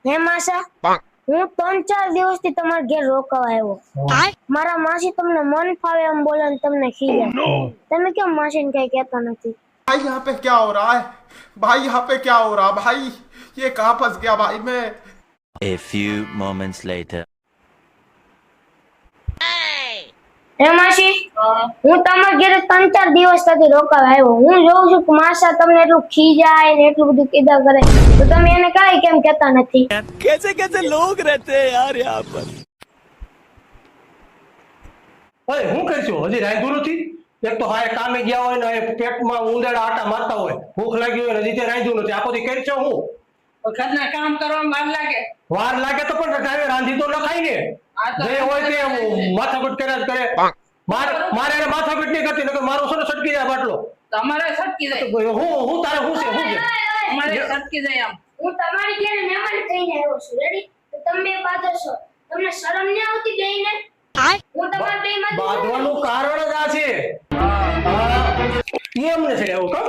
હે માસા હું 3-4 દિવસથી તમારા ઘેર રોકાવા આવ્યો મારા માસી તમને મન ફાવે એમ બોલે ને તમને ખીજાય તમે કેમ માસીને કઈ કહેતા નથી भाई यहाँ पे क्या हो रहा है भाई यहाँ पे क्या हो रहा भाई ये कहाँ फंस गया भाई मैं A few moments later. હે માસી હું તમારા ઘેર 3-4 દિવસ સુધી રોકાવા આવ્યો હું જોઉં છું કે માસા તમને એટલું ખીજાય ને એટલું બધું કીધા કરે તો તમે એને કાઈ કેમ કહેતા નથી कैसे कैसे लोग रहते हैं यार यहाँ पर. ઓય હું કરશું હજી રાંધ્યું નથી એક તો હાય કામે ગયા હોય ને પેટમાં ઉંદરડા આટા મારતા હોય ભૂખ લાગી હોય હજી તે રાંધ્યું નથી આખો દી કરશો હું ઘરના કામ કરવામાં વાર લાગે તો પણ ટાઈમે રાંધી તો નખાય ને જે હોય તે માથાકૂટ કર્યા જ કરે મારે એને માથાકૂટ નહીં કરતી નકર મારો સોનો સટકી જાય બાટલો તમારે સટકી જાય હું તારે હું છે અમારે સટકી જાય આમ હું તમારી ઘેર મહેમાન થઈને આવ્યો છું રેડી તો તમે બે બાધો છો તમને શરમ ન આવતી બેયને હું તમારા બેયમાં બાંધવાનું કારણ જ આ છે એમ નથી એવું કહો